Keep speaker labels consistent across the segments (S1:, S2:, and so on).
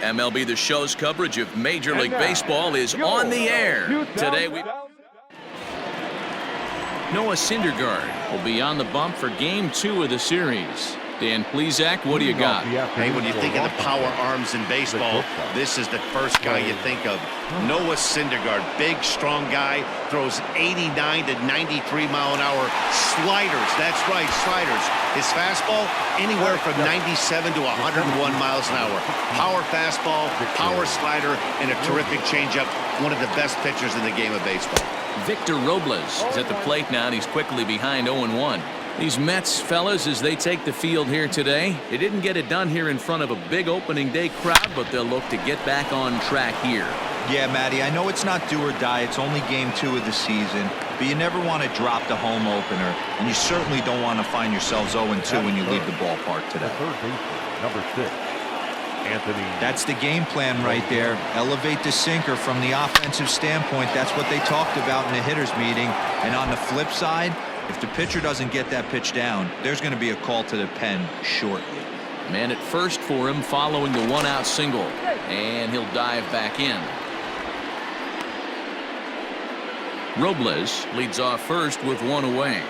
S1: MLB The Show's coverage of Major League Baseball is on the air. Today Noah Syndergaard will be on the bump for Game 2 of the series. Dan Plesac, what do you got?
S2: Hey, when you think of the power arms in baseball, this is the first guy you think of. Noah Syndergaard, big, strong guy, throws 89 to 93 mile an hour sliders. That's right, sliders. His fastball, anywhere from 97 to 101 miles an hour. Power fastball, power slider, and a terrific changeup. One of the best pitchers in the game of baseball.
S1: Victor Robles is at the plate now, and he's quickly behind 0-1. These Mets fellas, as they take the field here today, they didn't get it done here in front of a big opening day crowd, but they'll look to get back on track here.
S3: Yeah, Matty, I know it's not do or die. It's only Game 2 of the season, but you never want to drop the home opener, and you certainly don't want to find yourselves 0-2 when you leave the ballpark today.
S4: Number 6, Anthony.
S3: That's the game plan right there. Elevate the sinker from the offensive standpoint. That's what they talked about in the hitters meeting. And on the flip side, if the pitcher doesn't get that pitch down, there's going to be a call to the pen shortly.
S1: Man at first for him following the one-out single, and he'll dive back in. Robles leads off first with one away.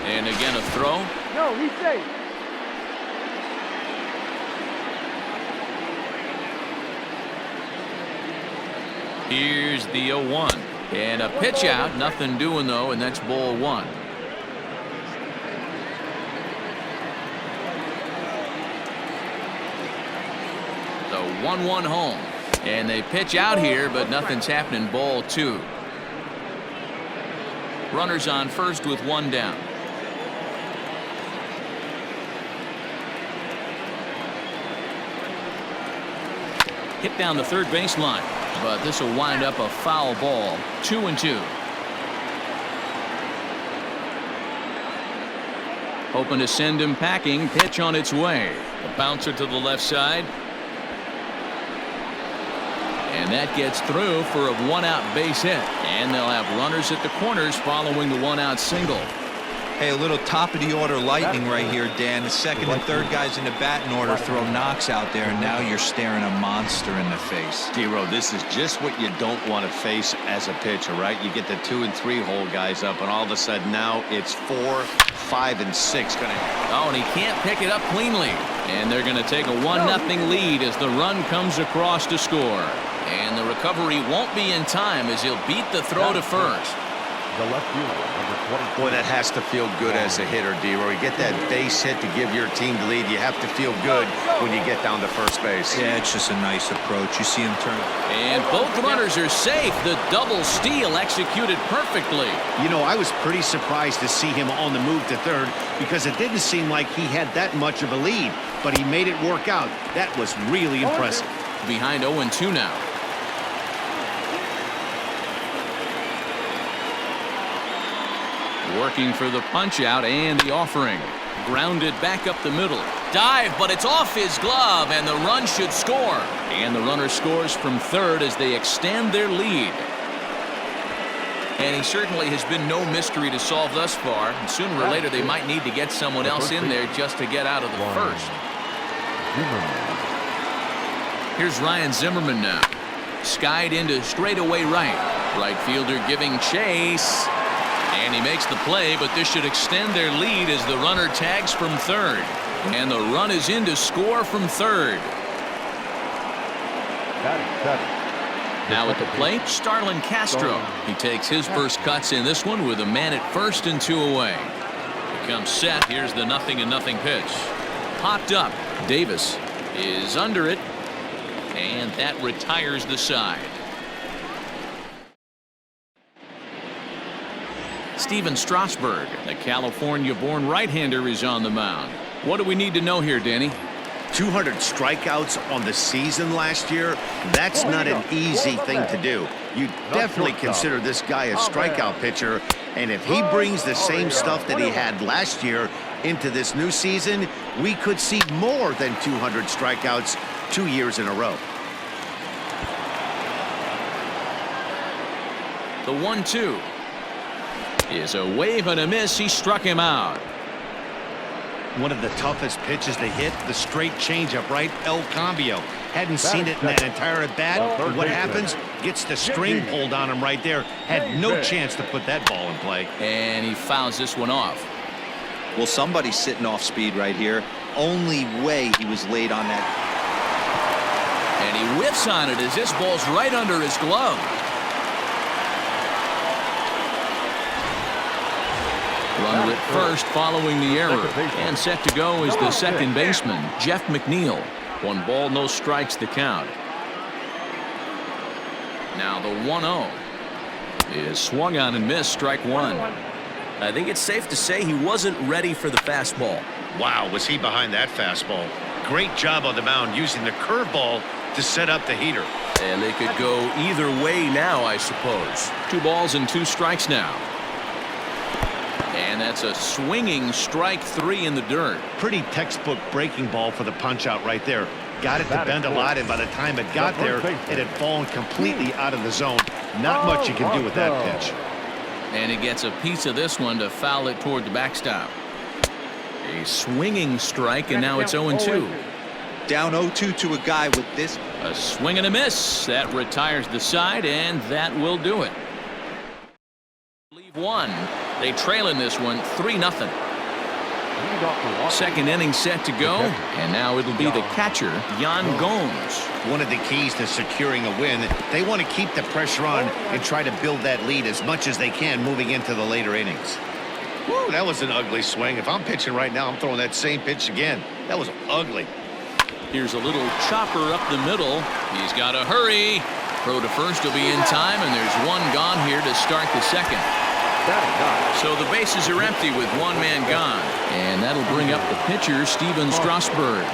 S1: And again a throw.
S4: No, he's safe.
S1: Here's the 0-1. And a pitch out, nothing doing though, and that's ball 1. The 1-1 home. And they pitch out here, but nothing's happening. Ball 2. Runners on first with one down. Hit down the third baseline. But this will wind up a foul ball. 2-2. Hoping to send him packing. Pitch on its way. A bouncer to the left side. And that gets through for a one-out base hit. And they'll have runners at the corners following the one-out single.
S3: Hey, a little top-of-the-order lightning right here, Dan. The second and third guys in the batting order throw knocks out there, and now you're staring a monster in the face.
S2: D-Row, this is just what you don't want to face as a pitcher, right? You get the 2 and 3 hole guys up, and all of a sudden now it's 4, 5, and 6 going to happen.
S1: Oh, and he can't pick it up cleanly. And they're going to take a 1-0 lead as the run comes across to score. And the recovery won't be in time as he'll beat the throw to first.
S4: The left fielder, number 20.
S2: Boy, that has to feel good as a hitter, D-Row. You get that base hit to give your team the lead. You have to feel good when you get down to first base.
S3: Yeah, it's just a nice approach. You see him turn.
S1: And both runners are safe. The double steal executed perfectly.
S2: You know, I was pretty surprised to see him on the move to third because it didn't seem like he had that much of a lead, but he made it work out. That was really impressive.
S1: Behind 0-2 now. Working for the punch out and the offering. Grounded back up the middle. Dive, but it's off his glove, and the run should score. And the runner scores from third as they extend their lead. And he certainly has been no mystery to solve thus far. And sooner or later, they might need to get someone else in there just to get out of the first. Here's Ryan Zimmerman now. Skied into straightaway right. Right fielder giving chase. And he makes the play, but this should extend their lead as the runner tags from third. And the run is in to score from third. Now at the plate, Starlin Castro. He takes his first cuts in this one with a man at first and 2 away. He comes set. Here's the 0-0 pitch. Popped up. Davis is under it. And that retires the side. Steven Strasburg, the California-born right-hander, is on the mound. What do we need to know here, Danny?
S2: 200 strikeouts on the season last year. That's not an easy thing to do. You definitely consider this guy a strikeout pitcher, and if he brings the same stuff that he had last year into this new season, we could see more than 200 strikeouts 2 years in a row.
S1: The 1-2 is a wave and a miss. He struck him out.
S2: One of the toughest pitches to hit, the straight changeup, right? El Cambio. Hadn't seen it in that entire at bat. And what happens? Gets the string pulled on him right there. Had no chance to put that ball in play.
S1: And he fouls this one off.
S3: Well, somebody's sitting off speed right here. Only way he was late on that.
S1: And he whiffs on it as this ball's right under his glove. Runner at first following the error. And set to go is the second baseman, Jeff McNeil. 1 ball, no strikes the count. Now the 1-0 is swung on and missed, strike 1.
S5: I think it's safe to say he wasn't ready for the fastball.
S2: Wow, was he behind that fastball. Great job on the mound using the curveball to set up the heater.
S1: And they could go either way now, I suppose. 2 balls and 2 strikes now. And that's a swinging strike 3 in the dirt.
S2: Pretty textbook breaking ball for the punch out right there. Got it to bend a lot, and by the time it got there, it had fallen completely out of the zone. Not much you can do with that pitch.
S1: And he gets a piece of this one to foul it toward the backstop. A swinging strike, and now it's 0-2.
S3: Down 0-2 to a guy with this.
S1: A swing and a miss. That retires the side, and that will do it. Leave 1. They trail in this one 3-0. Second inning set to go, and now it'll be the catcher, Yan Gomes.
S2: One of the keys to securing a win, they want to keep the pressure on and try to build that lead as much as they can moving into the later innings. Woo, that was an ugly swing. If I'm pitching right now, I'm throwing that same pitch again. That was ugly.
S1: Here's a little chopper up the middle. He's got to hurry. Throw to first will be in time, and there's 1 gone here to start the second. So the bases are empty with 1 man gone. And that'll bring up the pitcher, Steven Strasburg.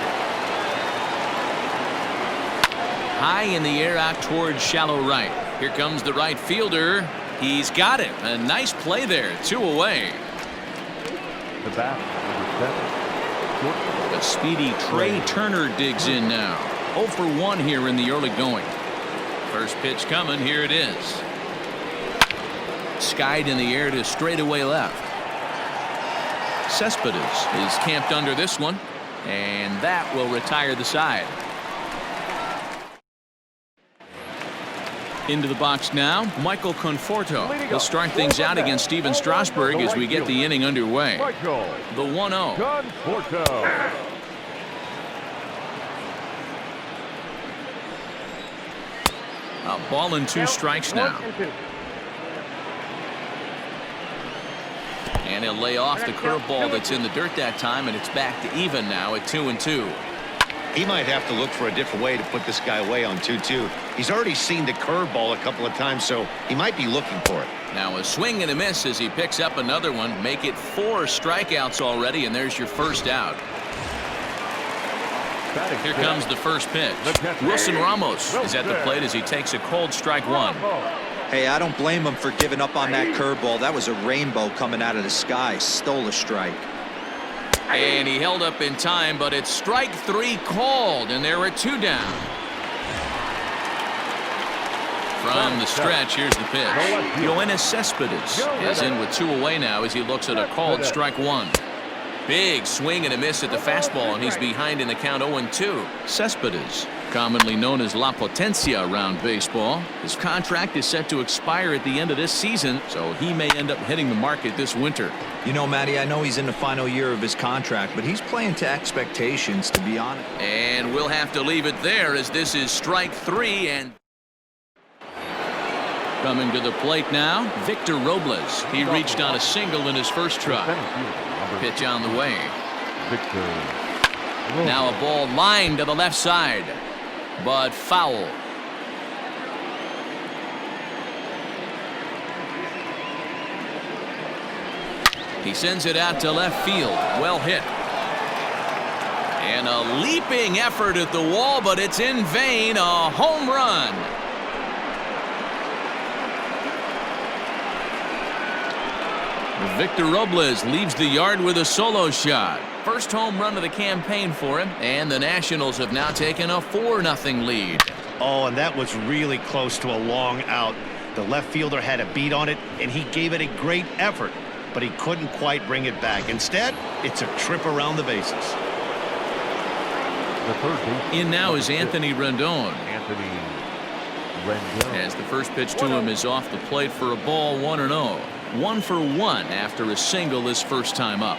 S1: High in the air out towards shallow right. Here comes the right fielder. He's got it. A nice play there. 2 away.
S4: The bat, number 7.
S1: A speedy Trey Turner digs in now. 0 for 1 here in the early going. First pitch coming. Here it is. Skied in the air to straightaway left. Cespedes is camped under this one, and that will retire the side. Into the box now, Michael Conforto. He'll start things out against Steven Strasburg as we get the inning underway. The 1-0. A ball and 2 strikes now. And he'll lay off the curveball that's in the dirt that time, and it's back to even now at 2-2.
S2: He might have to look for a different way to put this guy away on 2-2. He's already seen the curveball a couple of times, so he might be looking for it.
S1: Now a swing and a miss as he picks up another one. Make it 4 strikeouts already, and there's your first out. Here comes the first pitch. Wilson Ramos is at the plate as he takes a cold strike 1.
S3: Hey, I don't blame him for giving up on that curveball. That was a rainbow coming out of the sky. Stole a strike.
S1: And he held up in time, but it's strike 3 called, and there are 2 down. From the stretch, here's the pitch. Yoenis Cespedes is in with 2 away now as he looks at a called strike 1. Big swing and a miss at the fastball, and he's behind in the count 0-2. Cespedes, commonly known as La Potencia around baseball. His contract is set to expire at the end of this season, so he may end up hitting the market this winter.
S3: You know, Matty, I know he's in the final year of his contract, but he's playing to expectations, to be honest.
S1: And we'll have to leave it there as this is strike 3. And coming to the plate now, Victor Robles. He reached on a single in his first try. Pitch on the way. Now a ball lined to the left side, but foul. He sends it out to left field. Well hit. And a leaping effort at the wall, but it's in vain. A home run. Victor Robles leaves the yard with a solo shot. First home run of the campaign for him, and the Nationals have now taken a 4-0 lead.
S2: Oh, and that was really close to a long out. The left fielder had a beat on it, and he gave it a great effort. but he couldn't quite bring it back. Instead, it's a trip around the bases.
S4: The third baseman.
S1: In now is Anthony Rendon.
S4: Anthony Rendon.
S1: As the first pitch to him is off the plate for a ball, 1-0. 1 for 1 after a single his first time up.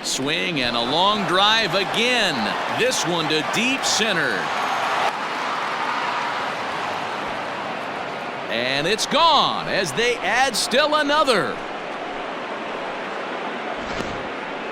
S1: Swing and a long drive again. This one to deep center. And it's gone as they add still another.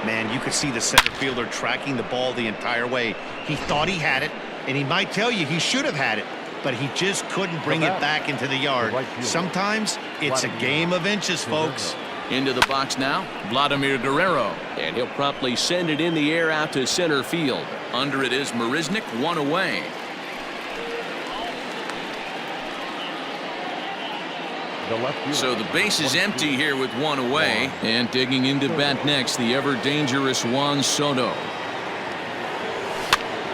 S2: Man, you could see the center fielder tracking the ball the entire way. He thought he had it, and he might tell you he should have had it, but he just couldn't bring it back into the yard. Sometimes it's a game of inches, folks.
S1: Into the box now, Vladimir Guerrero. And he'll promptly send it in the air out to center field. Under it is Marisnick, 1 away. So the base is empty here with 1 away. And digging into bat next, the ever-dangerous Juan Soto.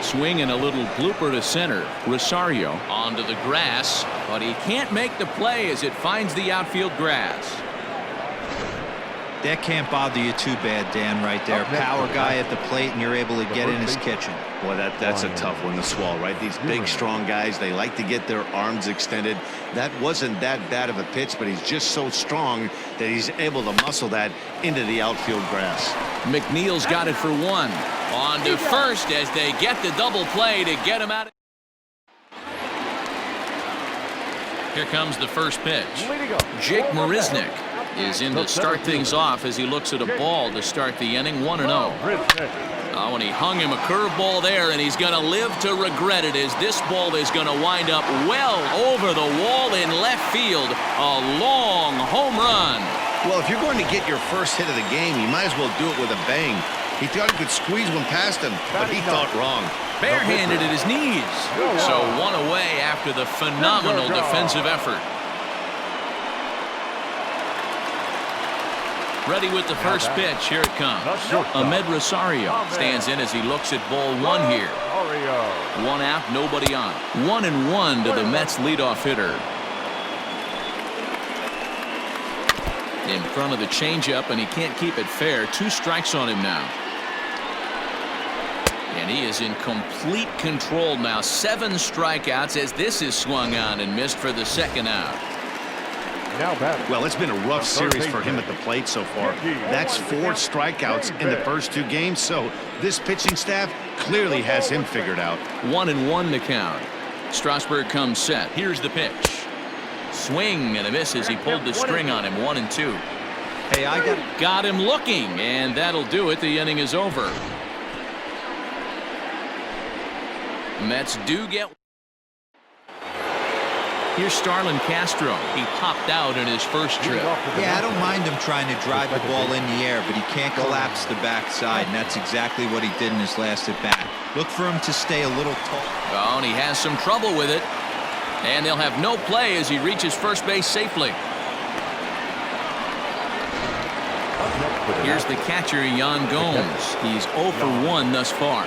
S1: Swing and a little blooper to center. Rosario onto the grass, but he can't make the play as it finds the outfield grass.
S3: That can't bother you too bad, Dan, right there. Power guy at the plate, and you're able to get in his kitchen.
S2: Boy, that's a tough one to swallow, right? These big, strong guys, they like to get their arms extended. That wasn't that bad of a pitch, but he's just so strong that he's able to muscle that into the outfield grass.
S1: McNeil's got it for 1. On to first as they get the double play to get him out. Here comes the first pitch. Jake Marisnick is in to start things off as he looks at a ball to start the inning. 1-0. Oh, and he hung him a curveball there, and he's going to live to regret it as this ball is going to wind up well over the wall in left field. A long home run.
S2: Well, if you're going to get your first hit of the game, you might as well do it with a bang. He thought he could squeeze one past him, but he thought wrong.
S1: Barehanded at his knees. So 1 away after the phenomenal defensive effort. Ready with the first pitch. Here it comes. Ahmed Rosario stands in as he looks at ball 1 here. 1 out, nobody on. 1-1 to the Mets leadoff hitter. In front of the changeup, and he can't keep it fair. 2 strikes on him now. And he is in complete control now. 7 strikeouts as this is swung on and missed for the second out.
S2: Well, it's been a rough series for him at the plate so far. That's 4 strikeouts in the first 2 games, so this pitching staff clearly has him figured out.
S1: 1-1 to count. Strasburg comes set. Here's the pitch. Swing and a miss as he pulled the string on him. 1-2.
S3: Hey, I
S1: got him looking, and that'll do it. The inning is over. Mets do get. Here's Starlin Castro. He popped out in his first trip.
S3: Yeah, I don't mind him trying to drive the ball in the air, but he can't collapse the backside, and that's exactly what he did in his last at bat. Look for him to stay a little tall.
S1: Oh, and he has some trouble with it. And they'll have no play as he reaches first base safely. Here's the catcher, Yan Gomes. He's 0 for 1 thus far.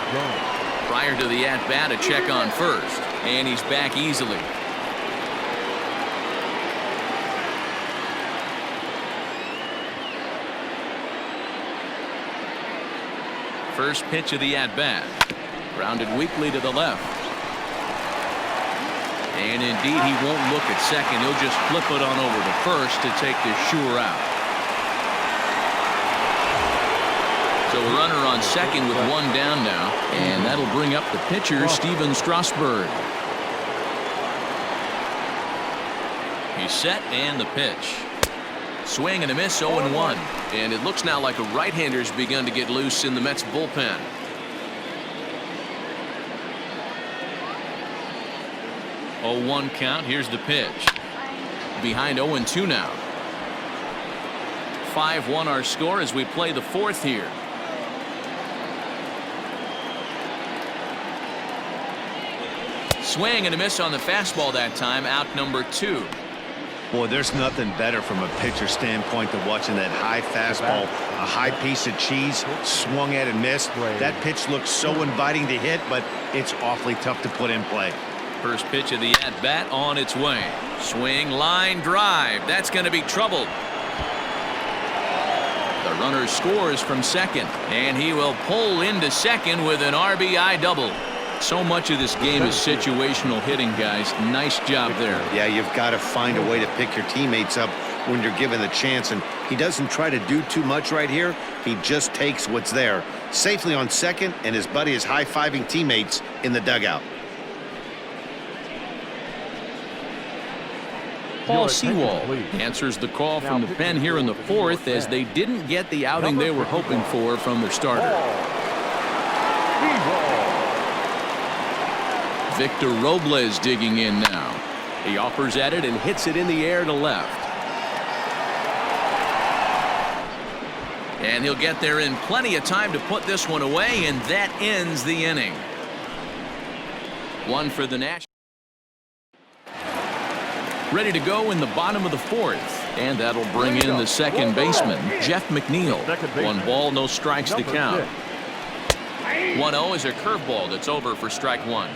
S1: Prior to the at-bat, a check on first. And he's back easily. First pitch of the at-bat. Grounded weakly to the left. And indeed, he won't look at second. He'll just flip it on over to first to take the sure out. So a runner on second with 1 down now. And that'll bring up the pitcher, Steven Strasburg. He's set and the pitch. Swing and a miss, 0-1. And it looks now like a right-hander's begun to get loose in the Mets bullpen. 0-1 count. Here's the pitch. Behind 0-2 now. 5-1 our score as we play the 4th here. Swing and a miss on the fastball that time. Out number 2.
S2: Boy, there's nothing better from a pitcher standpoint than watching that high fastball, a high piece of cheese, swung at and missed. That pitch looks so inviting to hit, but it's awfully tough to put in play.
S1: First pitch of the at-bat on its way. Swing, line drive. That's going to be trouble. The runner scores from second, and he will pull into second with an RBI double. So much of this game is situational hitting, guys. Nice job there.
S2: Yeah, you've got to find a way to pick your teammates up when you're given the chance, and he doesn't try to do too much right here. He just takes what's there. Safely on second, and his buddy is high-fiving teammates in the dugout.
S1: Paul Sewall answers the call from the pen here in the fourth as they didn't get the outing they were hoping for from their starter. Victor Robles digging in now. He offers at it and hits it in the air to left. And he'll get there in plenty of time to put this one away, and that ends the inning. One for the Nationals. Ready to go in the bottom of the fourth, and that'll bring in the second baseman, Jeff McNeil. 1 ball, no strikes to count. 1-0 is a curveball that's over for strike one.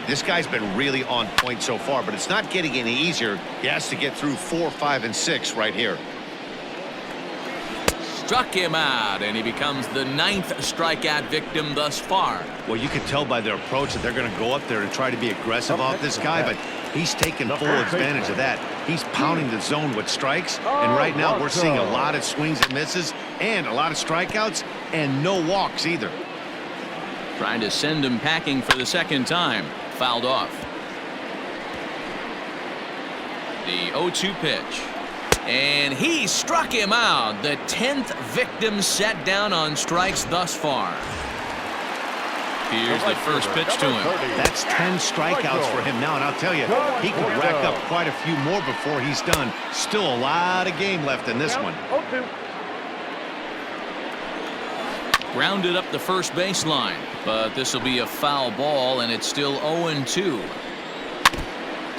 S2: This guy's been really on point so far, but it's not getting any easier. He has to get through 4, 5, and 6 right here.
S1: Struck him out, and he becomes the 9th strikeout victim thus far.
S2: Well, you can tell by their approach that they're going to go up there and try to be aggressive off this guy, but he's taking full advantage of that. He's pounding the zone with strikes, and right now we're seeing a lot of swings and misses and a lot of strikeouts and no walks either.
S1: Trying to send him packing for the second time. Fouled off. The 0-2 pitch. And he struck him out. The 10th victim set down on strikes thus far. Here's the first pitch to him.
S2: That's 10 strikeouts for him now, and I'll tell you, he could rack up quite a few more before he's done. Still a lot of game left in this one.
S1: Grounded up the first baseline, but this will be a foul ball, and it's still 0-2.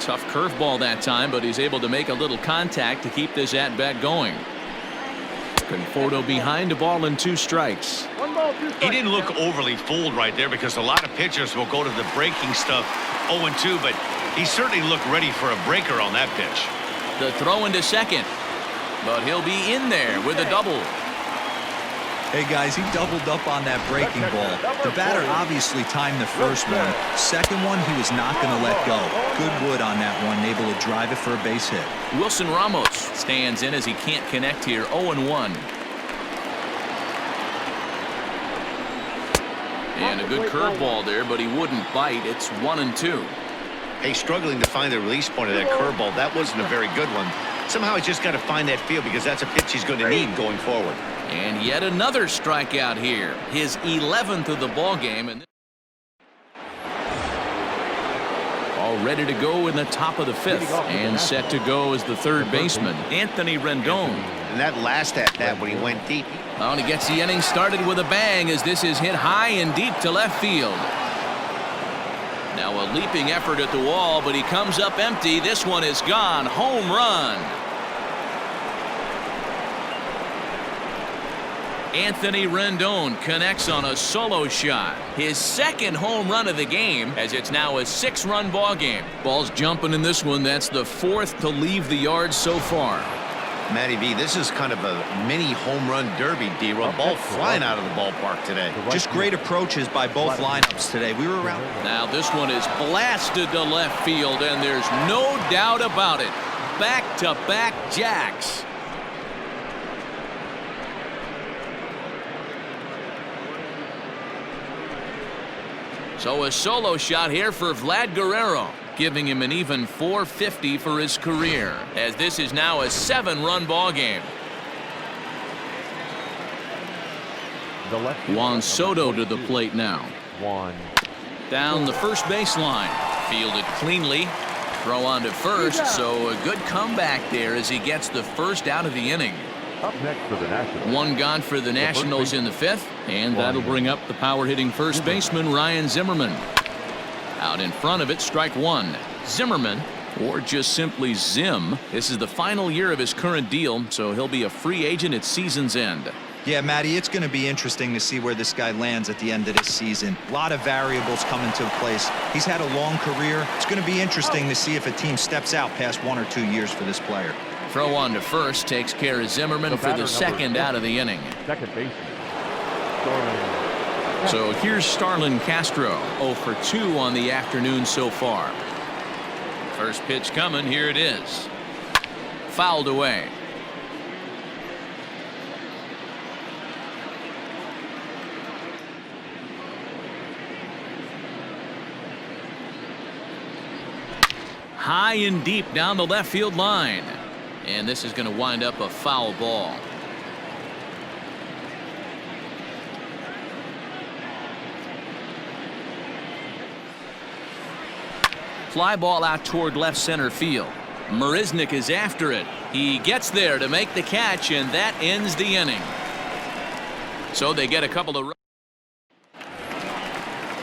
S1: Tough curveball that time, but he's able to make a little contact to keep this at-bat going. Conforto behind a ball and 2 strikes.
S2: He didn't look overly fooled right there because a lot of pitchers will go to the breaking stuff 0-2, but he certainly looked ready for a breaker on that pitch.
S1: The throw into second, but he'll be in there with a double.
S3: Hey guys, he doubled up on that breaking ball. The batter obviously timed the first one. Second one, he was not going to let go. Good wood on that one, able to drive it for a base hit.
S1: Wilson Ramos stands in as he can't connect here. 0-1. And a good curveball there, but he wouldn't bite. It's 1-2.
S2: Hey, struggling to find the release point of that curveball. That wasn't a very good one. Somehow he's just got to find that feel because that's a pitch he's going to need going forward.
S1: And yet another strikeout here. His 11th of the ball game. And all ready to go in the top of the 5th. And set to go as the third baseman, Anthony Rendon.
S2: And that last at-bat when he went deep.
S1: Well, and he gets the inning started with a bang as this is hit high and deep to left field. Now a leaping effort at the wall, but he comes up empty. This one is gone. Home run. Anthony Rendon connects on a solo shot. His second home run of the game, as it's now a 6-run ball game. Ball's jumping in this one. That's the 4th to leave the yard so far.
S2: Matty V, this is kind of a mini home run derby, D-Roll. Ball flying out of the ballpark today.
S3: Just great approaches by both lineups today. We were around.
S1: Now this one is blasted to left field, and there's no doubt about it. Back-to-back jacks. So a solo shot here for Vlad Guerrero, giving him an even .450 for his career, as this is now a 7-run ball game. Juan Soto to the plate now. Down the first baseline, fielded cleanly. Throw on to first, so a good comeback there as he gets the first out of the inning.
S4: Up next for the Nationals.
S1: 1 gone for the Nationals in the 5th, and that'll bring up the power-hitting first baseman, Ryan Zimmerman. Out in front of it, strike 1. Zimmerman, or just simply Zim, this is the final year of his current deal, so he'll be a free agent at season's end.
S3: Yeah, Matty, it's going to be interesting to see where this guy lands at the end of this season. A lot of variables come into place. He's had a long career. It's going to be interesting to see if a team steps out past 1 or 2 years for this player.
S1: Throw on to first takes care of Zimmerman for the second out of the inning.
S4: Second baseman.
S1: So here's Starlin Castro, 0 for 2 on the afternoon so far. First pitch coming, here it is. Fouled away. High and deep down the left field line. And this is going to wind up a foul ball. Fly ball out toward left center field. Marisnick is after it. He gets there to make the catch, and that ends the inning. So they get a couple of runs.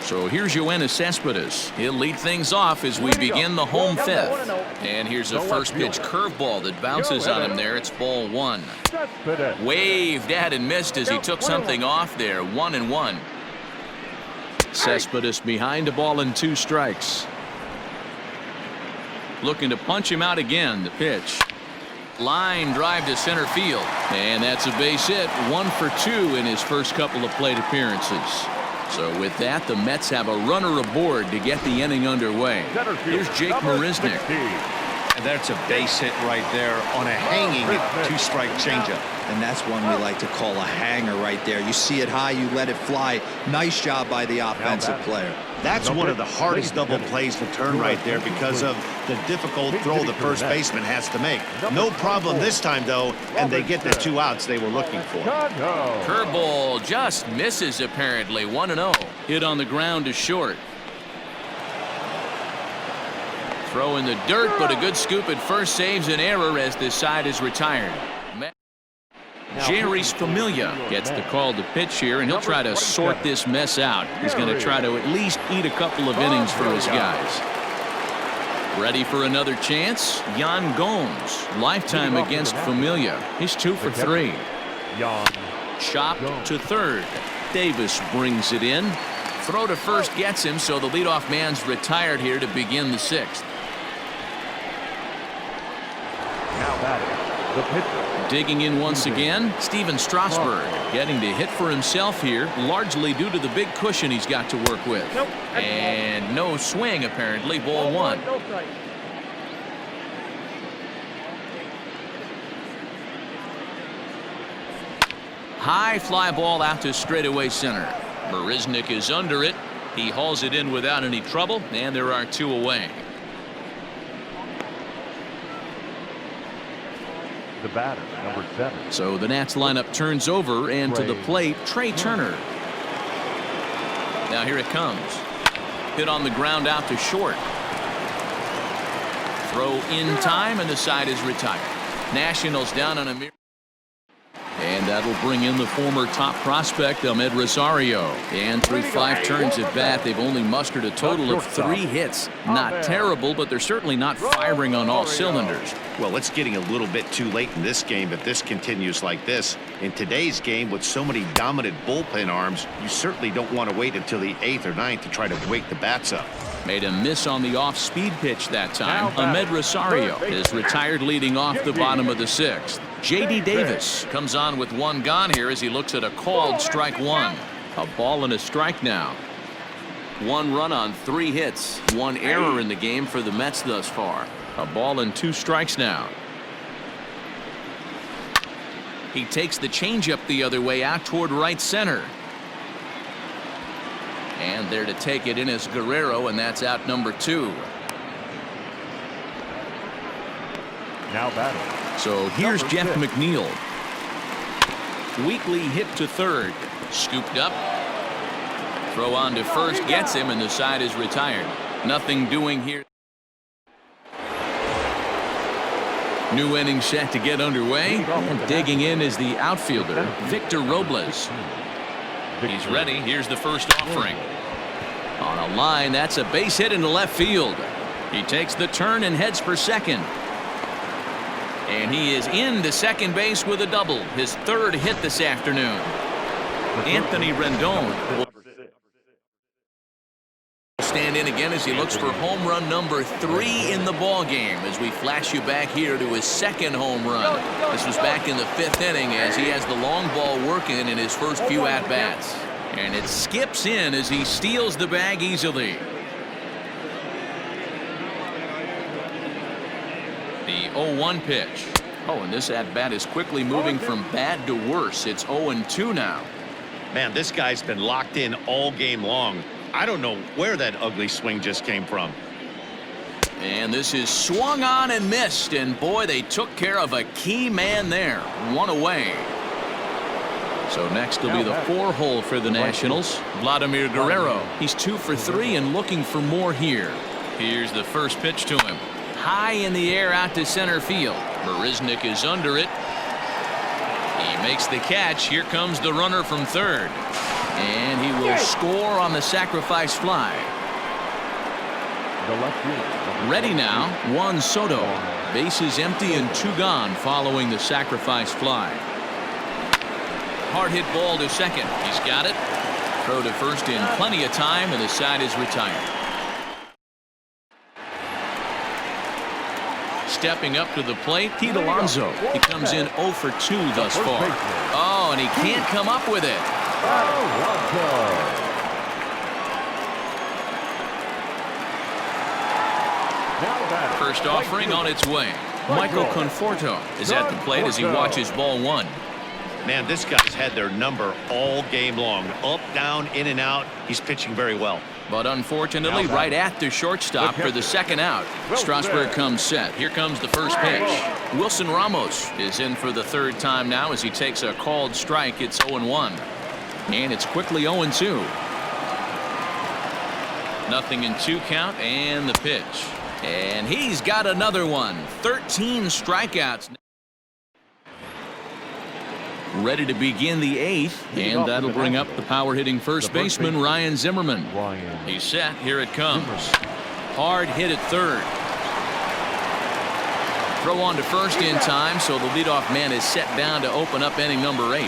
S1: So here's Yoenis Cespedes. He'll lead things off as we begin the home fifth. And here's a first pitch curveball that bounces on him there. It's ball 1. Waved at and missed as he took something off there. 1-1. Cespedes behind a ball and 2 strikes. Looking to punch him out again. The pitch. Line drive to center field. And that's a base hit. 1 for 2 in his first couple of plate appearances. So with that, the Mets have a runner aboard to get the inning underway. Here's Jake Marisnick.
S2: And that's a base hit right there on a hanging 2-strike changeup.
S3: And that's one we like to call a hanger right there. You see it high, you let it fly. Nice job by the offensive player.
S2: That's one of the hardest double plays to turn right there because of the difficult throw the first baseman has to make. No problem this time, though, and they get the 2 outs they were looking for.
S1: Curveball just misses apparently. 1-0. Hit on the ground to short. Throw in the dirt, but a good scoop at first saves an error as this side is retired. Jerry's Familia gets the call to pitch here, and he'll try to sort this mess out. He's going to try to at least eat a couple of innings for his guys. Ready for another chance? Yan Gomes, lifetime against Familia. He's 2 for 3. Chopped to third. Davis brings it in. Throw to first gets him, so the leadoff man's retired here to begin the 6th.
S4: Now batting, the pitcher.
S1: Digging in once again, Steven Strasburg getting to hit for himself here, largely due to the big cushion he's got to work with. And no swing, apparently. Ball 1. High fly ball out to straightaway center. Marisnick is under it. He hauls it in without any trouble, and there are 2 away.
S4: The batter, number 7.
S1: So the Nats lineup turns over, and to the plate, Trey Turner. Now here it comes. Hit on the ground out to short. Throw in time, and the side is retired. Nationals down on a mirror. And that'll bring in the former top prospect, Ahmed Rosario. And through 5 turns at bat, they've only mustered a total of 3 hits. Not terrible, but they're certainly not firing on all cylinders.
S2: Well, it's getting a little bit too late in this game if this continues like this. In today's game, with so many dominant bullpen arms, you certainly don't want to wait until the 8th or 9th to try to wake the bats up.
S1: Made a miss on the off-speed pitch that time. Ahmed Rosario is retired leading off the bottom of the 6th. J.D. Davis comes on with 1 gone here as he looks at a called strike 1. A ball and a strike now. 1 run on 3 hits. 1 error in the game for the Mets thus far. A ball and 2 strikes now. He takes the changeup the other way out toward right center. And there to take it in is Guerrero, and that's out number 2.
S4: Now batting.
S1: So here's Jeff McNeil. Weakly hit to third. Scooped up. Throw on to first gets him, and the side is retired. Nothing doing here. New inning set to get underway. And digging in is the outfielder, Victor Robles. He's ready. Here's the first offering. On a line, that's a base hit into left field. He takes the turn and heads for second. And he is into second base with a double, his third hit this afternoon. Anthony Rendon will stand in again as he looks for home run number 3 in the ball game as we flash you back here to his second home run. This was back in the 5th inning as he has the long ball working in his first few at-bats. And it skips in as he steals the bag easily. The 0-1 pitch. Oh, and this at-bat is quickly moving from bad to worse. It's 0-2 now.
S2: Man, this guy's been locked in all game long. I don't know where that ugly swing just came from.
S1: And this is swung on and missed. And boy, they took care of a key man there. 1 away. So next will be the 4-hole for the Nationals. Vladimir Guerrero. He's 2 for 3 and looking for more here. Here's the first pitch to him. High in the air out to center field. Marisnick is under it. He makes the catch. Here comes the runner from third. And he will score on the sacrifice fly. Ready now, Juan Soto. Bases empty and 2 gone following the sacrifice fly. Hard hit ball to second. He's got it. Throw to first in plenty of time, and the side is retired. Stepping up to the plate, Pete Alonso. He comes in 0 for 2 thus far. Oh, and he can't come up with it. First offering on its way. Michael Conforto is at the plate as he watches ball 1.
S2: Man, this guy's had their number all game long. Up, down, in and out. He's pitching very well.
S1: But unfortunately, right at the shortstop for the second out. Strasburg comes set. Here comes the first pitch. Wilson Ramos is in for the 3rd time now as he takes a called strike. It's 0-1. And it's quickly 0-2. Nothing in 2 count, and the pitch. And he's got another one. 13 strikeouts. Ready to begin the 8th, and that'll bring up the power-hitting first baseman Ryan Zimmerman. He's set. Here it comes. Hard hit at third. Throw on to first in time, so the leadoff man is set down to open up inning number 8.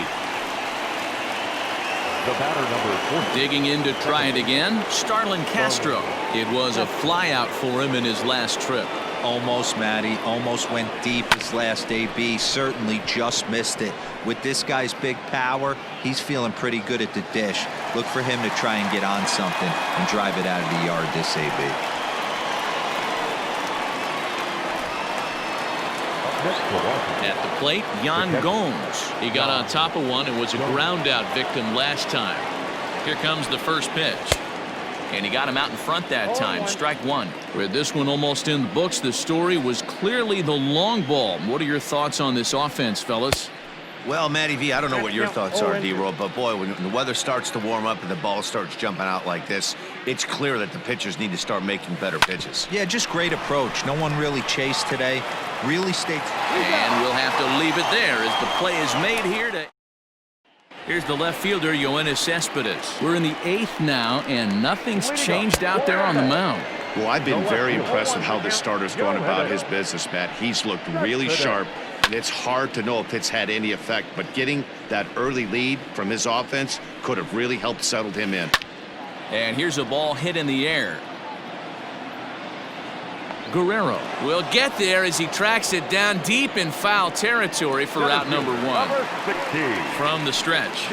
S4: The batter number 4.
S1: Digging in to try it again, Starlin Castro. It was a flyout for him in his last trip.
S3: Almost, Matty. Almost went deep his last AB. Certainly just missed it. With this guy's big power, he's feeling pretty good at the dish. Look for him to try and get on something and drive it out of the yard this AB.
S1: At the plate, Yan Gomes. He got on top of one and was a ground out victim last time. Here comes the first pitch. And he got him out in front that time. Strike 1. With this one almost in the books, the story was clearly the long ball. What are your thoughts on this offense, fellas?
S2: Well, Matty V, I don't know what your thoughts are, D-Roll, but boy, when the weather starts to warm up and the ball starts jumping out like this, it's clear that the pitchers need to start making better pitches.
S3: Yeah, just great approach. No one really chased today. Really stayed.
S1: And we'll have to leave it there as the play is made here to. Here's the left fielder, Yoenis Cespedes. We're in the 8th now, and nothing's changed out there on the mound.
S2: Well, I've been very impressed with how this starter's going about his business, Matt. He's looked really sharp, and it's hard to know if it's had any effect, but getting that early lead from his offense could have really helped settle him in.
S1: And here's a ball hit in the air. Guerrero will get there as he tracks it down deep in foul territory for out number 1. From the stretch,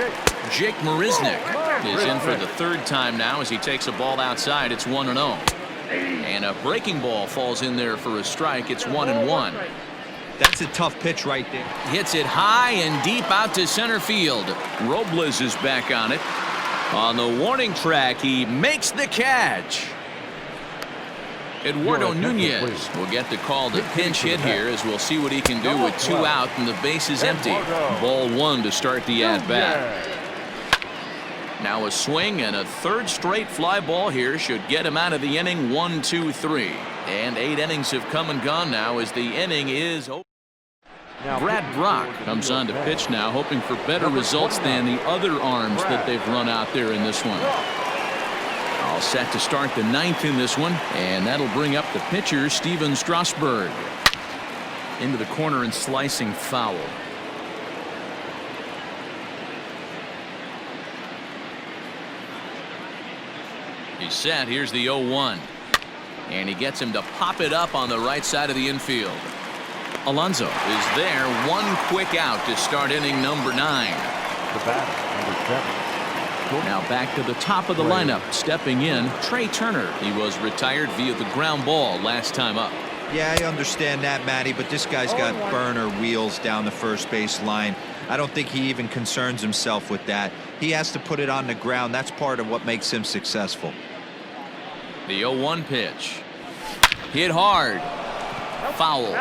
S1: Jake Marisnick is in for the 3rd time now as he takes a ball outside. It's 1-0. And a breaking ball falls in there for a strike. It's 1-1.
S3: That's a tough pitch right there.
S1: Hits it high and deep out to center field. Robles is back on it. On the warning track, he makes the catch. Eduardo Nunez will get the call to pinch hit here as we'll see what he can do with 2 out and the base is empty. Ball 1 to start the at-bat. Now a swing and a 3rd straight fly ball here should get him out of the inning. 1, 2, 3. And 8 innings have come and gone now as the inning is over. Brad Brock comes on to pitch now, hoping for better results than the other arms that they've run out there in this one. All set to start the 9th in this one, and that'll bring up the pitcher, Steven Strasburg. Into the corner and slicing foul. He's set. Here's the 0-1. And he gets him to pop it up on the right side of the infield. Alonso is there. One quick out to start inning number 9.
S4: The batter, number 7.
S1: Now back to the top of the lineup. Stepping in, Trey Turner. He was retired via the ground ball last time up.
S3: Yeah, I understand that, Matty, but this guy's got burner wheels down the first base line. I don't think he even concerns himself with that. He has to put it on the ground. That's part of what makes him successful.
S1: The 0-1 pitch. Hit hard. Foul.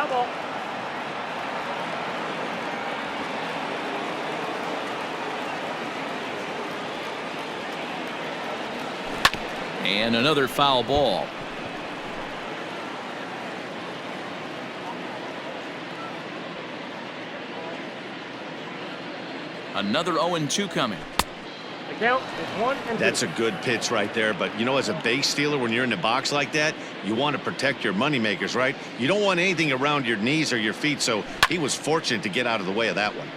S1: And another foul ball. Another 0-2 coming.
S6: The count is 1-2.
S2: That's a good pitch right there, but you know, as a base stealer, when you're in the box like that, you want to protect your moneymakers, right? You don't want anything around your knees or your feet, so he was fortunate to get out of the way of that one.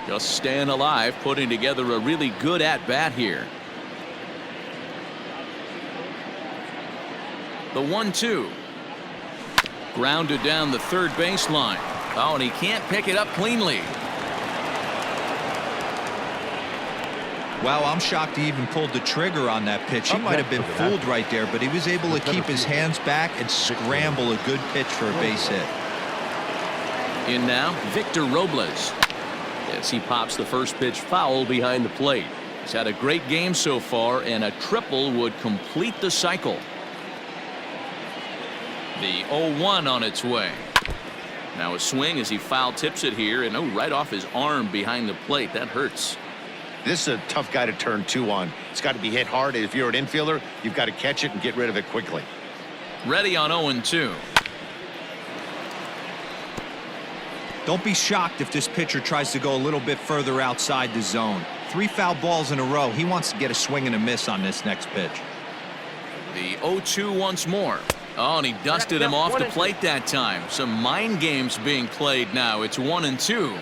S1: Just staying alive, putting together a really good at-bat here. The 1-2. Grounded down the third baseline. Oh, and he can't pick it up cleanly.
S3: Wow, I'm shocked he even pulled the trigger on that pitch. He might have been fooled right there, but he was able to keep his hands back and scramble a good pitch for a base hit.
S1: In now, Victor Robles. As he pops the first pitch foul behind the plate. He's had a great game so far, and a triple would complete the cycle. The 0-1 on its way. Now a swing as he foul tips it here, and oh, right off his arm behind the plate. That hurts.
S2: This is a tough guy to turn 2 on. It's got to be hit hard. If you're an infielder, you've got to catch it and get rid of it quickly.
S1: Ready on 0-2.
S3: Don't be shocked if this pitcher tries to go a little bit further outside the zone. 3 foul balls in a row. He wants to get a swing and a miss on this next pitch.
S1: The 0-2 once more. Oh, and he dusted him off the plate that time. Some mind games being played now. It's 1-2.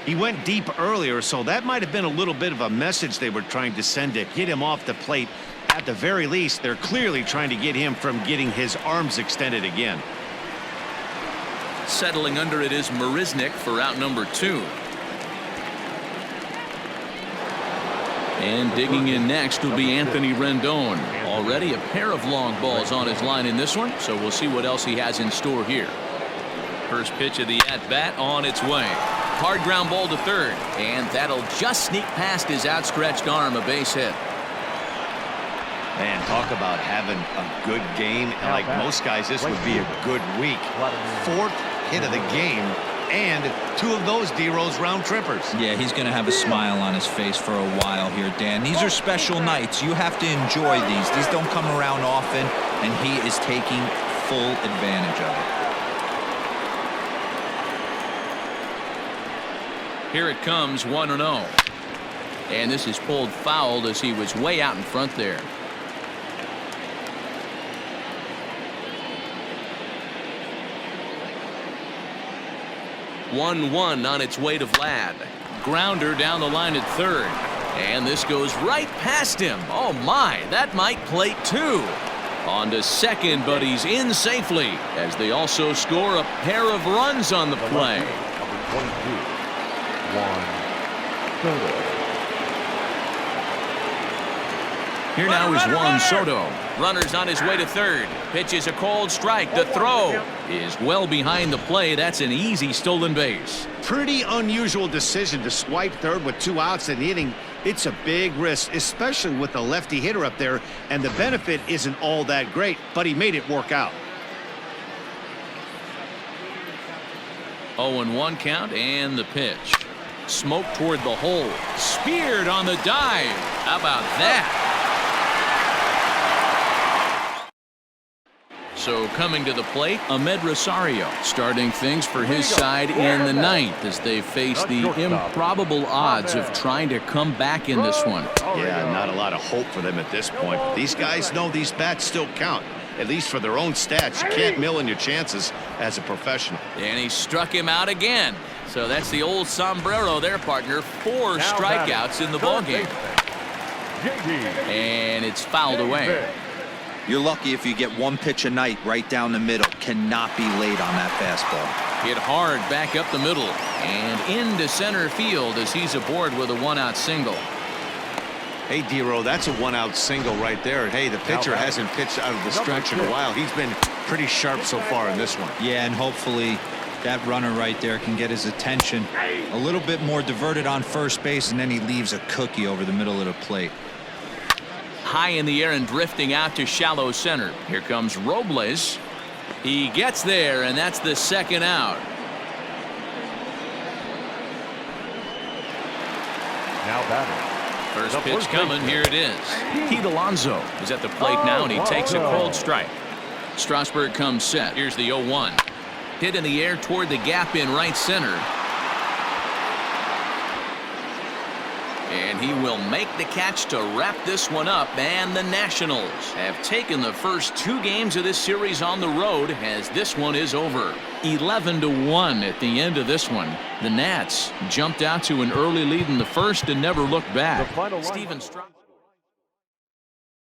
S2: He went deep earlier, so that might have been a little bit of a message they were trying to send to get him off the plate. At the very least, they're clearly trying to get him from getting his arms extended again.
S1: Settling under it is Marisnik for out number 2. And digging in next will be Anthony Rendon. Already a pair of long balls on his line in this one, so we'll see what else he has in store here. First pitch of the at-bat on its way. Hard ground ball to third, and that'll just sneak past his outstretched arm, a base hit.
S2: Man, talk about having a good game. And like most guys, this would be a good week. 4th hit of the game, and 2 of those D-Rose round trippers.
S3: Yeah, he's going to have a smile on his face for a while here, Dan. These are special nights. You have to enjoy these. These don't come around often, and he is taking full advantage of it.
S1: Here it comes, 1-0. And this is pulled foul as he was way out in front there. One on its way to Vlad. Grounder down the line at third. And this goes right past him. Oh my, that might plate 2. On to second, but he's in safely as they also score a pair of runs on the play.
S4: Number 22. 1 Soto.
S1: Here now is Juan Soto. Runner's on his way to third. Pitch is a cold strike. The throw is well behind the play. That's an easy stolen base.
S2: Pretty unusual decision to swipe third with 2 outs in the inning. It's a big risk, especially with the lefty hitter up there, and the benefit isn't all that great, but he made it work out.
S1: 0-1 count and the pitch. Smoke toward the hole. Speared on the dive. How about that? So coming to the plate, Ahmed Rosario starting things for his side in the 9th as they face the improbable odds of trying to come back in this one.
S2: Yeah, not a lot of hope for them at this point. These guys know these bats still count. at least for their own stats. You can't mill in your chances as a professional.
S1: And he struck him out again. So that's the old sombrero there, partner. 4 strikeouts in the ballgame. And it's fouled away.
S3: You're lucky if you get 1 pitch a night right down the middle. Cannot be late on that fastball.
S1: Hit hard back up the middle and into center field as he's aboard with a 1-out single.
S2: Hey, D-Row, that's a 1-out single right there. Hey, the pitcher hasn't pitched out of the stretch in a while. He's been pretty sharp so far in this one.
S3: Yeah, and hopefully that runner right there can get his attention a little bit more diverted on first base, and then he leaves a cookie over the middle of the plate.
S1: High in the air and drifting out to shallow center. Here comes Robles. He gets there, and that's the 2nd out.
S4: Now batting.
S1: First pitch coming. Here it is. Pete Alonso is at the plate now, and he takes a cold strike. Strasburg comes set. Here's the 0-1. Hit in the air toward the gap in right center. And he will make the catch to wrap this one up. And the Nationals have taken the first 2 games of this series on the road as this one is over. 11-1 at the end of this one. The Nats jumped out to an early lead in the first and never looked back.
S4: The final
S1: Steven Strasburg.